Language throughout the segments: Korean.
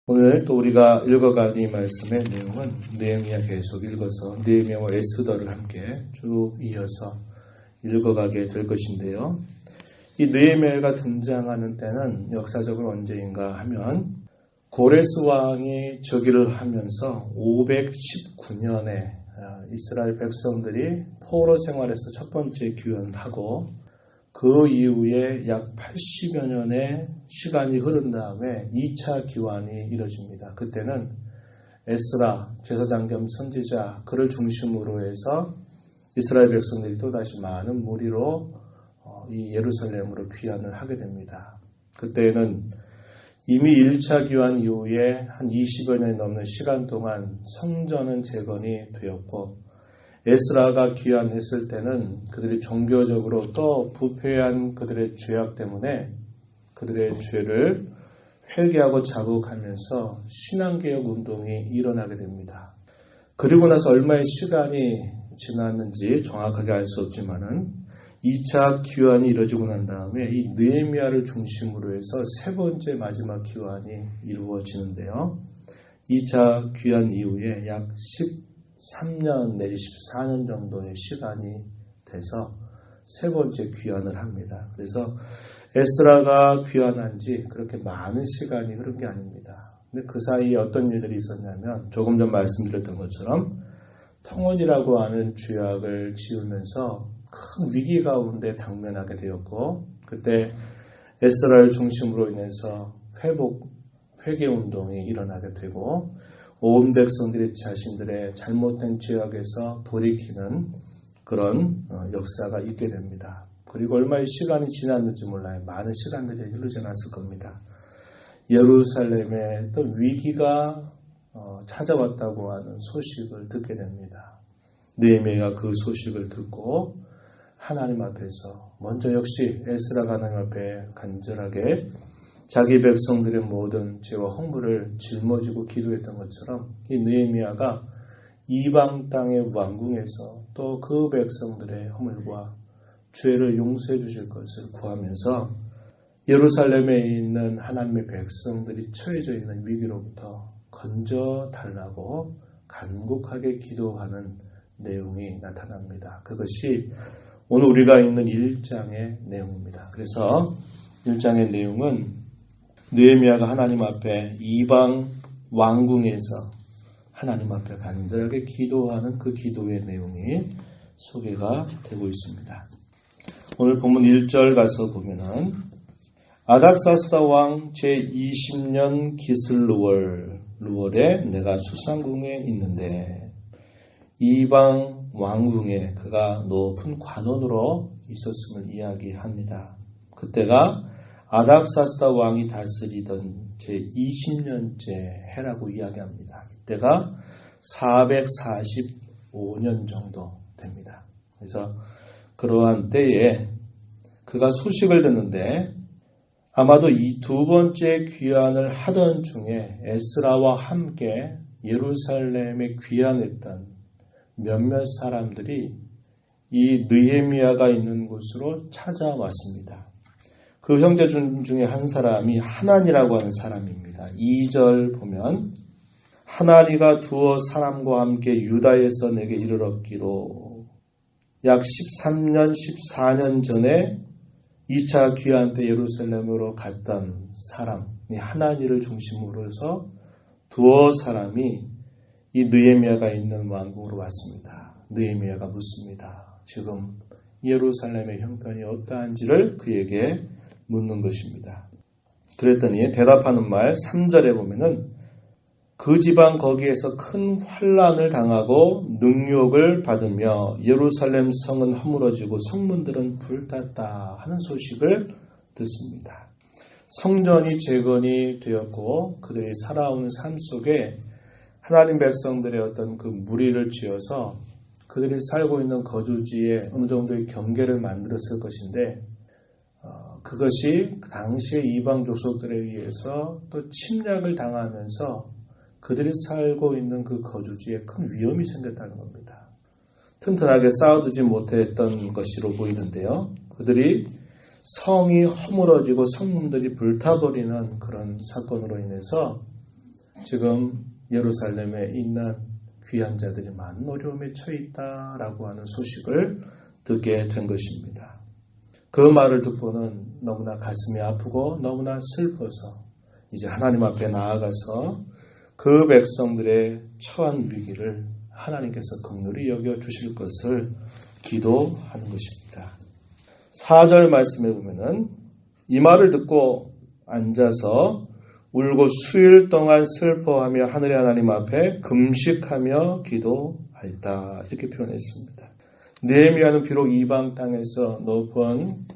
오늘 또 우리가 읽어갈 이 말씀의 내용은 느헤미야 계속 읽어서 느헤미야와 에스더를 함께 쭉 이어서 읽어가게 될 것인데요. 이 느헤미야가 등장하는 때는 역사적으로 언제인가 하면 고레스 왕이 즉위를 하면서 519년에 이스라엘 백성들이 포로 생활에서 첫 번째 귀환을 하고 그 이후에 약 80여 년의 시간이 흐른 다음에 2차 귀환이 이뤄집니다. 그때는 에스라 제사장 겸 선지자 그를 중심으로 해서 이스라엘 백성들이 또다시 많은 무리로 이 예루살렘으로 귀환을 하게 됩니다. 그때는 이미 1차 귀환 이후에 한 20여 년이 넘는 시간 동안 성전은 재건이 되었고 에스라가 귀환했을 때는 그들이 종교적으로 또 부패한 그들의 죄악 때문에 그들의 죄를 회개하고 자복하면서 신앙개혁 운동이 일어나게 됩니다. 그리고 나서 얼마의 시간이 지났는지 정확하게 알 수 없지만은 2차 귀환이 이루어지고 난 다음에 이 느헤미야를 중심으로 해서 세 번째 마지막 귀환이 이루어지는데요. 2차 귀환 이후에 약 13년 내지 14년 정도의 시간이 돼서 세 번째 귀환을 합니다. 그래서 에스라가 귀환한 지 그렇게 많은 시간이 흐른 게 아닙니다. 근데 그 사이에 어떤 일들이 있었냐면 조금 전 말씀드렸던 것처럼 통원이라고 하는 죄악을 지으면서 큰 위기 가운데 당면하게 되었고 그때 에스라를 중심으로 인해서 회개 운동이 일어나게 되고 온 백성들이 자신들의 잘못된 죄악에서 돌이키는 그런 역사가 있게 됩니다. 그리고 얼마의 시간이 지났는지 몰라요. 많은 시간들이 흐르지 않았을 겁니다. 예루살렘에 또 위기가 찾아왔다고 하는 소식을 듣게 됩니다. 느헤미야가 그 소식을 듣고 하나님 앞에서 먼저 역시 에스라가 하나님 앞에 간절하게 자기 백성들의 모든 죄와 허물을 짊어지고 기도했던 것처럼 이 느헤미야가 이방 땅의 왕궁에서 또 그 백성들의 허물과 죄를 용서해 주실 것을 구하면서 예루살렘에 있는 하나님의 백성들이 처해져 있는 위기로부터 건져달라고 간곡하게 기도하는 내용이 나타납니다. 그것이 오늘 우리가 읽는 1장의 내용입니다. 그래서 1장의 내용은 느헤미야가 하나님 앞에 이방 왕궁에서 하나님 앞에 간절하게 기도하는 그 기도의 내용이 소개가 되고 있습니다. 오늘 본문 1절 가서 보면은 아닥사스다 왕 제20년 기슬루월에 내가 수상궁에 있는데 이방 왕궁에 그가 높은 관원으로 있었음을 이야기합니다. 그때가 아닥사스다 왕이 다스리던 제20년째 해라고 이야기합니다. 이때가 445년 정도 됩니다. 그래서 그러한 때에 그가 소식을 듣는데 아마도 이 두 번째 귀환을 하던 중에 에스라와 함께 예루살렘에 귀환했던 몇몇 사람들이 이 느헤미야가 있는 곳으로 찾아왔습니다. 그 형제 중에 한 사람이 하나니라고 하는 사람입니다. 2절 보면 하나니가 두어 사람과 함께 유다에서 내게 이르렀기로 약 13년, 14년 전에 2차 귀환 때 예루살렘으로 갔던 사람, 하나니를 중심으로 해서 두어 사람이 이 느헤미야가 있는 왕궁으로 왔습니다. 느헤미야가 묻습니다. 지금 예루살렘의 형편이 어떠한지를 그에게 묻는 것입니다. 그랬더니 대답하는 말 3절에 보면은 그 지방 거기에서 큰 환난을 당하고 능욕을 받으며 예루살렘 성은 허물어지고 성문들은 불탔다 하는 소식을 듣습니다. 성전이 재건이 되었고 그들이 살아오는 삶 속에 하나님 백성들의 어떤 그 무리를 지어서 그들이 살고 있는 거주지에 어느 정도의 경계를 만들었을 것인데 그것이 당시의 이방 족속들에 의해서 또 침략을 당하면서 그들이 살고 있는 그 거주지에 큰 위험이 생겼다는 겁니다. 튼튼하게 쌓아두지 못했던 것으로 보이는데요. 그들이 성이 허물어지고 성문들이 불타버리는 그런 사건으로 인해서 지금 예루살렘에 있는 귀한 자들이 많은 어려움에 처해 있다라고 하는 소식을 듣게 된 것입니다. 그 말을 듣고는 너무나 가슴이 아프고 너무나 슬퍼서 이제 하나님 앞에 나아가서 그 백성들의 처한 위기를 하나님께서 긍휼히 여겨주실 것을 기도하는 것입니다. 4절 말씀에 보면은 이 말을 듣고 앉아서 울고 수일 동안 슬퍼하며 하늘의 하나님 앞에 금식하며 기도하였다. 이렇게 표현했습니다. 느헤미야는 비록 이방 땅에서 높은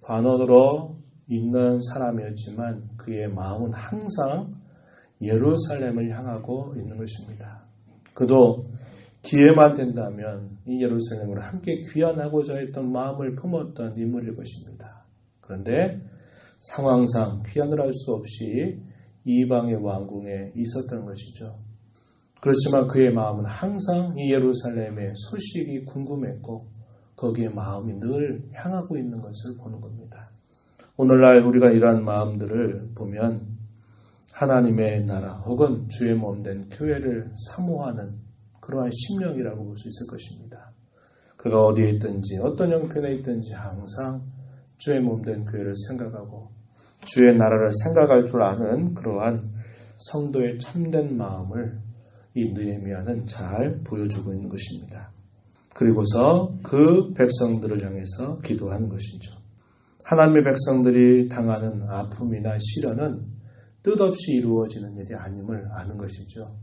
관원으로 있는 사람이었지만 그의 마음은 항상 예루살렘을 향하고 있는 것입니다. 그도 기회만 된다면 이 예루살렘으로 함께 귀환하고자 했던 마음을 품었던 인물일 것입니다. 그런데 상황상 귀환을 할 수 없이 이방의 왕궁에 있었던 것이죠. 그렇지만 그의 마음은 항상 이 예루살렘의 소식이 궁금했고 거기에 마음이 늘 향하고 있는 것을 보는 겁니다. 오늘날 우리가 이러한 마음들을 보면 하나님의 나라 혹은 주의 몸된 교회를 사모하는 그러한 심령이라고 볼 수 있을 것입니다. 그가 어디에 있든지 어떤 형편에 있든지 항상 주의 몸된 교회를 생각하고 주의 나라를 생각할 줄 아는 그러한 성도의 참된 마음을 이 느헤미야는 잘 보여주고 있는 것입니다. 그리고서 그 백성들을 향해서 기도하는 것이죠. 하나님의 백성들이 당하는 아픔이나 시련은 뜻없이 이루어지는 일이 아님을 아는 것이죠.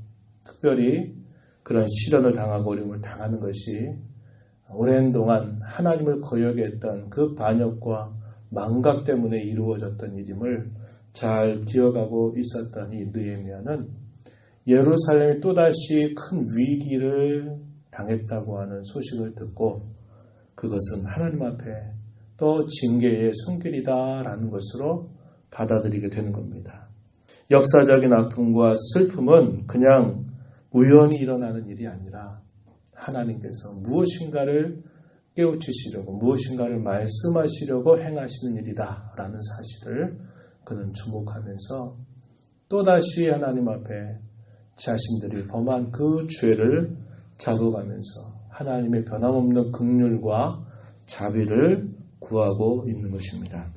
특별히 그런 시련을 당하고 어려움을 당하는 것이 오랜 동안 하나님을 거역했던 그 반역과 망각 때문에 이루어졌던 일임을 잘 기억하고 있었던 이 느헤미야는 예루살렘이 또다시 큰 위기를 당했다고 하는 소식을 듣고 그것은 하나님 앞에 또 징계의 손길이다라는 것으로 받아들이게 되는 겁니다. 역사적인 아픔과 슬픔은 그냥 우연히 일어나는 일이 아니라 하나님께서 무엇인가를 깨우치시려고 무엇인가를 말씀하시려고 행하시는 일이다라는 사실을 그는 주목하면서 또다시 하나님 앞에 자신들이 범한 그 죄를 잡아가면서 하나님의 변함없는 긍휼과 자비를 구하고 있는 것입니다.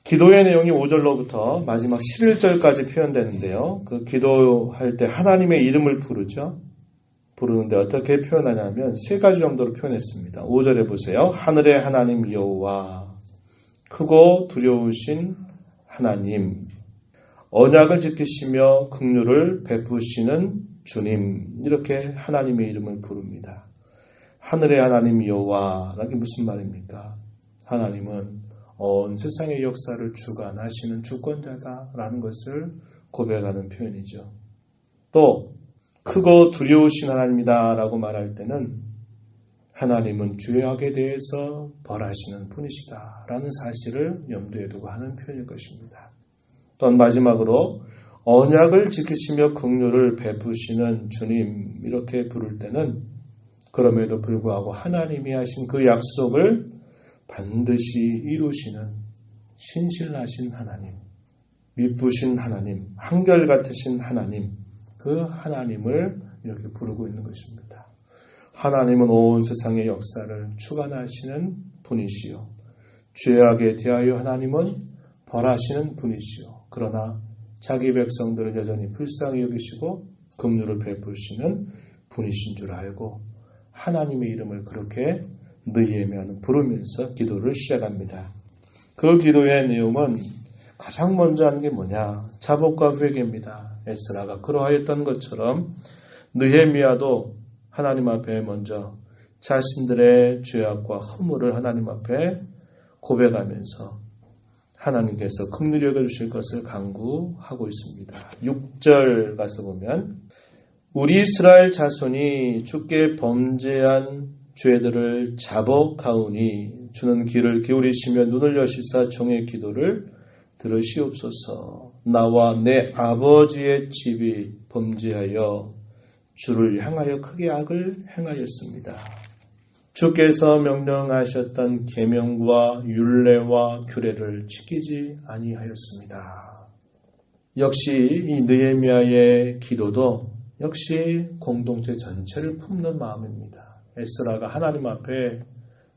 기도의 내용이 5절로부터 마지막 11절까지 표현되는데요. 그 기도할 때 하나님의 이름을 부르는데 어떻게 표현하냐면 세 가지 정도로 표현했습니다. 5절에 보세요. 하늘의 하나님 여호와, 크고 두려우신 하나님, 언약을 지키시며 긍휼을 베푸시는 주님, 이렇게 하나님의 이름을 부릅니다. 하늘의 하나님 여호와라는 게 무슨 말입니까? 하나님은 온 세상의 역사를 주관하시는 주권자다라는 것을 고백하는 표현이죠. 또 크고 두려우신 하나님이다라고 말할 때는 하나님은 죄악에 대해서 벌하시는 분이시다라는 사실을 염두에 두고 하는 표현일 것입니다. 또한 마지막으로 언약을 지키시며 긍휼을 베푸시는 주님, 이렇게 부를 때는 그럼에도 불구하고 하나님이 하신 그 약속을 반드시 이루시는 신실하신 하나님, 미쁘신 하나님, 한결같으신 하나님, 그 하나님을 이렇게 부르고 있는 것입니다. 하나님은 온 세상의 역사를 주관하시는 분이시요, 죄악에 대하여 하나님은 벌하시는 분이시요, 그러나 자기 백성들을 여전히 불쌍히 여기시고 긍휼을 베푸시는 분이신 줄 알고 하나님의 이름을 그렇게 느헤미야는 부르면서 기도를 시작합니다. 그 기도의 내용은 가장 먼저 하는 게 뭐냐? 자복과 회개입니다. 에스라가 그러하였던 것처럼 느헤미야도 하나님 앞에 먼저 자신들의 죄악과 허물을 하나님 앞에 고백하면서 하나님께서 긍휼히 여겨주실 것을 간구하고 있습니다. 6절 가서 보면 우리 이스라엘 자손이 주께 범죄한 죄들을 자복하오니 주는 귀를 기울이시며 눈을 여시사 종의 기도를 들으시옵소서. 나와 내 아버지의 집이 범죄하여 주를 향하여 크게 악을 행하였습니다. 주께서 명령하셨던 계명과 율례와 규례를 지키지 아니하였습니다. 역시 이 느헤미야의 기도도 역시 공동체 전체를 품는 마음입니다. 에스라가 하나님 앞에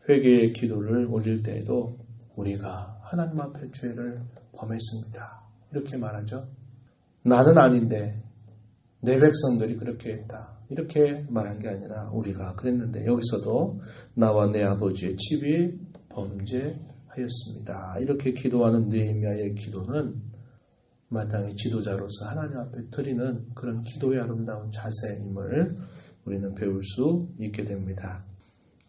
회개의 기도를 올릴 때에도 우리가 하나님 앞에 죄를 범했습니다. 이렇게 말하죠. 나는 아닌데 내 백성들이 그렇게 했다. 이렇게 말한 게 아니라 우리가 그랬는데 여기서도 나와 내 아버지의 집이 범죄하였습니다. 이렇게 기도하는 느헤미야의 기도는 마땅히 지도자로서 하나님 앞에 드리는 그런 기도의 아름다운 자세임을 우리는 배울 수 있게 됩니다.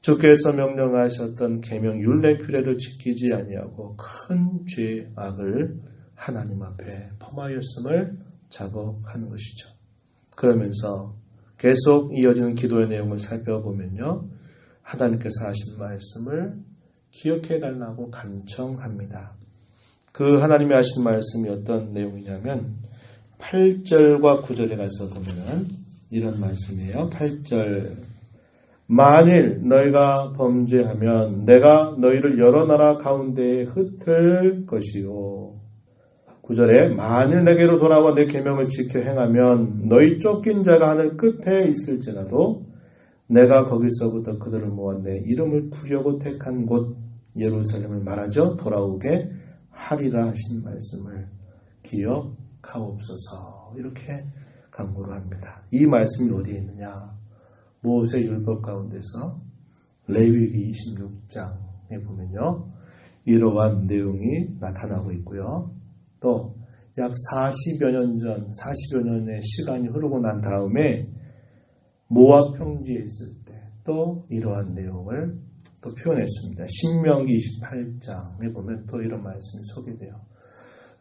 주께서 명령하셨던 계명 율례 규례를 지키지 아니하고 큰 죄악을 하나님 앞에 범하였음을 자복하는 것이죠. 그러면서 계속 이어지는 기도의 내용을 살펴보면요. 하나님께서 하신 말씀을 기억해 달라고 간청합니다. 그 하나님이 하신 말씀이 어떤 내용이냐면 8절과 9절에 가서 보면 이런 말씀이에요. 8절 만일 너희가 범죄하면 내가 너희를 여러 나라 가운데에 흩을 것이요. 9절에 만일 내게로 돌아와 내 계명을 지켜 행하면 너희 쫓긴 자가 하늘 끝에 있을지라도 내가 거기서부터 그들을 모아 내 이름을 두려고 택한 곳 예루살렘을 말하죠. 돌아오게 하리라 하신 말씀을 기억하옵소서. 이렇게 강구를 합니다. 이 말씀이 어디에 있느냐? 모세 율법 가운데서 레위기 26장에 보면요. 이러한 내용이 나타나고 있고요. 또 약 40여 년 전, 40여 년의 시간이 흐르고 난 다음에 모압 평지에 있을 때 또 이러한 내용을 또 표현했습니다. 신명기 28장에 보면 또 이런 말씀이 소개돼요.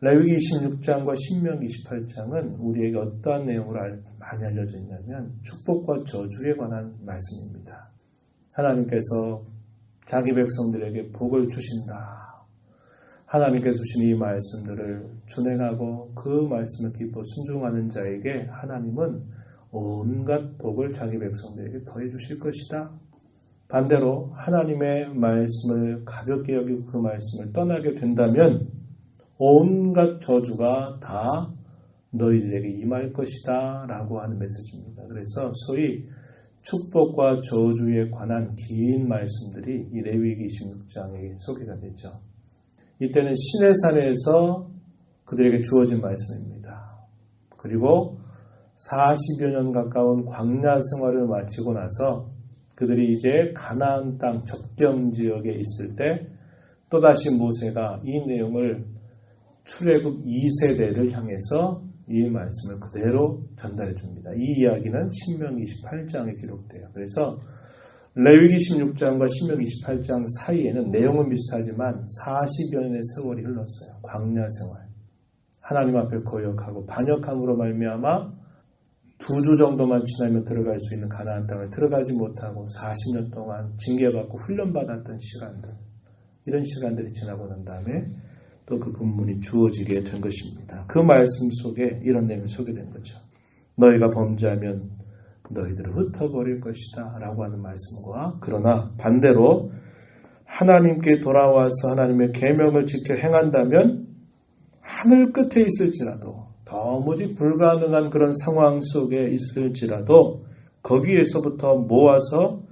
레위기 26장과 신명기 28장은 우리에게 어떠한 내용을 많이 알려져 있냐면 축복과 저주에 관한 말씀입니다. 하나님께서 자기 백성들에게 복을 주신다. 하나님께서 주신 이 말씀들을 준행하고 그 말씀을 기뻐 순종하는 자에게 하나님은 온갖 복을 자기 백성들에게 더해 주실 것이다. 반대로 하나님의 말씀을 가볍게 여기고 그 말씀을 떠나게 된다면 온갖 저주가 다 너희들에게 임할 것이다 라고 하는 메시지입니다. 그래서 소위 축복과 저주에 관한 긴 말씀들이 이 레위기 26장에 소개가 되죠. 이때는 시내산에서 그들에게 주어진 말씀입니다. 그리고 40여 년 가까운 광야 생활을 마치고 나서 그들이 이제 가나안 땅 접경 지역에 있을 때 또다시 모세가 이 내용을 출애굽 2세대를 향해서 이 말씀을 그대로 전달해 줍니다. 이 이야기는 신명기 28장에 기록돼요. 그래서 레위기 16장과 신명기 28장 사이에는 내용은 비슷하지만 40여 년의 세월이 흘렀어요. 광야 생활. 하나님 앞에 거역하고 반역함으로 말미암아 2주 정도만 지나면 들어갈 수 있는 가나안 땅을 들어가지 못하고 40년 동안 징계받고 훈련받았던 시간들. 이런 시간들이 지나고 난 다음에 또 그 본문이 주어지게 된 것입니다. 그 말씀 속에 이런 내용이 소개된 거죠. 너희가 범죄하면 너희들을 흩어버릴 것이다 라고 하는 말씀과 그러나 반대로 하나님께 돌아와서 하나님의 계명을 지켜 행한다면 하늘 끝에 있을지라도 도무지 불가능한 그런 상황 속에 있을지라도 거기에서부터 모아서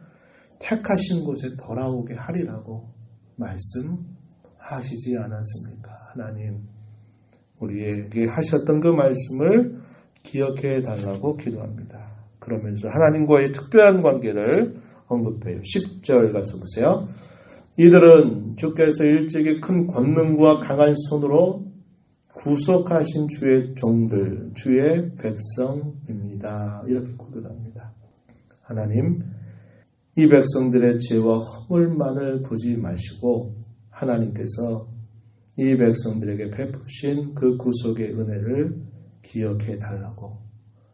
택하신 곳에 돌아오게 하리라고 말씀하시지 않았습니까? 하나님 우리에게 하셨던 그 말씀을 기억해 달라고 기도합니다. 그러면서 하나님과의 특별한 관계를 언급해요. 10절 가서 보세요. 이들은 주께서 일찍이 큰 권능과 강한 손으로 구속하신 주의 종들, 주의 백성입니다. 이렇게 고백합니다. 하나님, 이 백성들의 죄와 허물만을 보지 마시고 하나님께서 이 백성들에게 베푸신 그 구속의 은혜를 기억해 달라고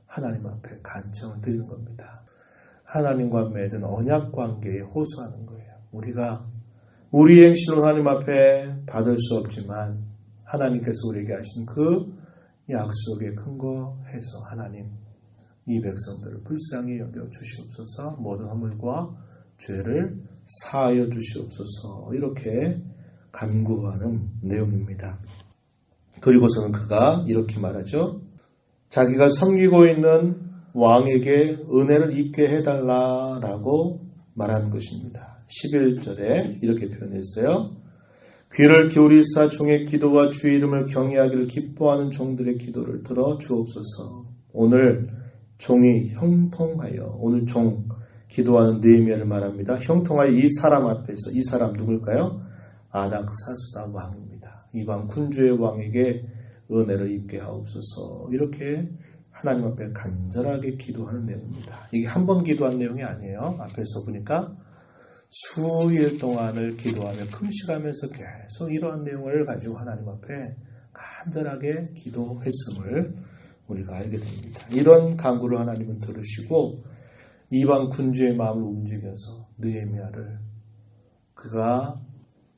하나님 앞에 간청을 드리는 겁니다. 하나님과 맺은 언약 관계에 호소하는 거예요. 우리가 우리 행실로 하나님 앞에 받을 수 없지만 하나님께서 우리에게 하신 그 약속에 근거해서 하나님 이 백성들을 불쌍히 여겨 주시옵소서. 모든 허물과 죄를 사하여 주시옵소서. 이렇게 간구하는 내용입니다. 그리고서는 그가 이렇게 말하죠. 자기가 섬기고 있는 왕에게 은혜를 입게 해달라라고 말하는 것입니다. 11절에 이렇게 표현했어요. 귀를 기울이사 종의 기도와 주의 이름을 경외하기를 기뻐하는 종들의 기도를 들어 주옵소서. 오늘 종이 형통하여, 오늘 종 기도하는 느헤미야를 말합니다. 형통하여 이 사람 앞에서, 이 사람 누굴까요? 아닥사스다 왕입니다. 이방 군주의 왕에게 은혜를 입게 하옵소서. 이렇게 하나님 앞에 간절하게 기도하는 내용입니다. 이게 한 번 기도한 내용이 아니에요. 앞에서 보니까 수일 동안을 기도하며 금식하면서 계속 이러한 내용을 가지고 하나님 앞에 간절하게 기도했음을 우리가 알게 됩니다. 이런 간구를 하나님은 들으시고 이방 군주의 마음을 움직여서 느헤미야를 그가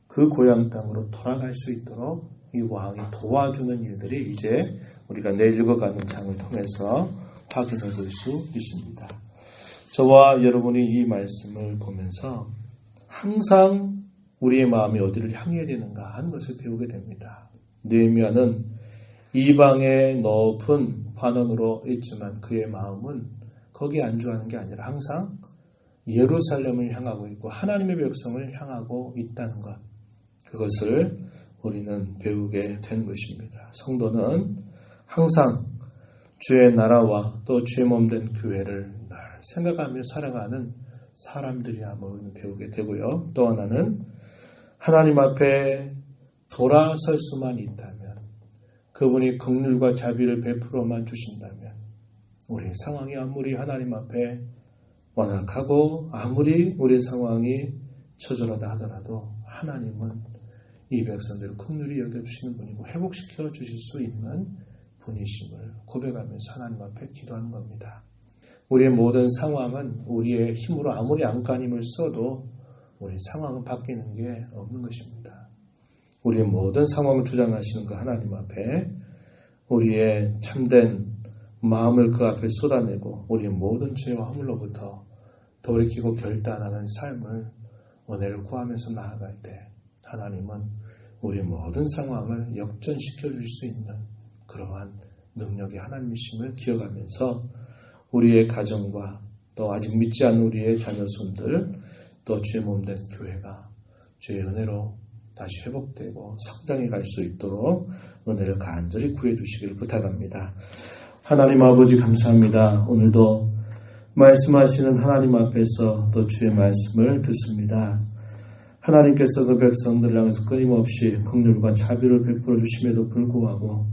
그 고향 땅으로 돌아갈 수 있도록 이 왕이 도와주는 일들이 이제 우리가 내일 읽어가는 장을 통해서 확인해 볼 수 있습니다. 저와 여러분이 이 말씀을 보면서 항상 우리의 마음이 어디를 향해야 되는가 하는 것을 배우게 됩니다. 느헤미야는 이방의 높은 관원으로 있지만 그의 마음은 거기에 안주하는 게 아니라 항상 예루살렘을 향하고 있고 하나님의 백성을 향하고 있다는 것, 그것을 우리는 배우게 된 것입니다. 성도는 항상 주의 나라와 또 주의 몸된 교회를 늘 생각하며 살아가는 사람들이야말로 우리는 배우게 되고요. 또 하나는 하나님 앞에 돌아설 수만 있다면, 그분이 긍휼과 자비를 베풀어만 주신다면, 우리 상황이 아무리 하나님 앞에 완악하고 아무리 우리 상황이 처절하다 하더라도 하나님은 이 백성들을 긍휼히 여겨주시는 분이고 회복시켜 주실 수 있는 분이심을 고백하면서 하나님 앞에 기도하는 겁니다. 우리의 모든 상황은 우리의 힘으로 아무리 안간힘을 써도 우리 상황은 바뀌는 게 없는 것입니다. 우리의 모든 상황을 주장하시는 그 하나님 앞에 우리의 참된 마음을 그 앞에 쏟아내고 우리의 모든 죄와 허물로부터 돌이키고 결단하는 삶을 은혜를 구하면서 나아갈 때 하나님은 우리 모든 상황을 역전시켜 줄 수 있는 그러한 능력의 하나님이심을 기억하면서 우리의 가정과 또 아직 믿지 않은 우리의 자녀손들 또 주의 몸된 교회가 주의 은혜로 다시 회복되고 성장해 갈 수 있도록 은혜를 간절히 구해 주시기를 부탁합니다. 하나님 아버지 감사합니다. 오늘도 말씀하시는 하나님 앞에서 또 주의 말씀을 듣습니다. 하나님께서 그 백성들을 향해서 끊임없이 긍휼과 자비를 베풀어 주심에도 불구하고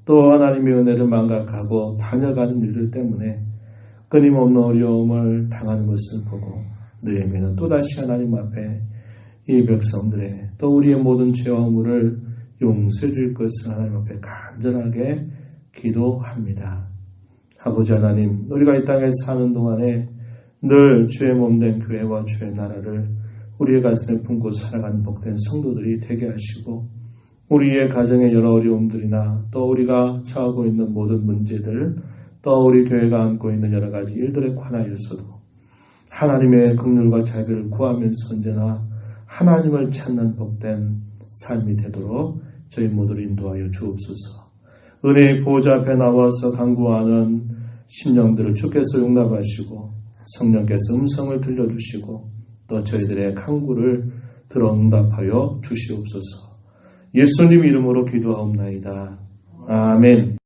또 하나님의 은혜를 망각하고 반역하는 일들 때문에 끊임없는 어려움을 당하는 것을 보고 느헤미야는 또다시 하나님 앞에 이 백성들의 또 우리의 모든 죄와 허물을 용서해 줄 것을 하나님 앞에 간절하게 기도합니다. 아버지 하나님, 우리가 이 땅에 사는 동안에 늘 주의 몸된 교회와 주의 나라를 우리의 가슴에 품고 살아가는 복된 성도들이 되게 하시고 우리의 가정의 여러 어려움들이나 또 우리가 처하고 있는 모든 문제들 또 우리 교회가 안고 있는 여러 가지 일들에 관하여서도 하나님의 긍휼과 자비를 구하면서 언제나 하나님을 찾는 복된 삶이 되도록 저희 모두를 인도하여 주옵소서. 은혜의 보호자 앞에 나와서 간구하는 심령들을 주께서 용납하시고 성령께서 음성을 들려주시고 또 저희들의 간구를 들어 응답하여 주시옵소서. 예수님 이름으로 기도하옵나이다. 아멘.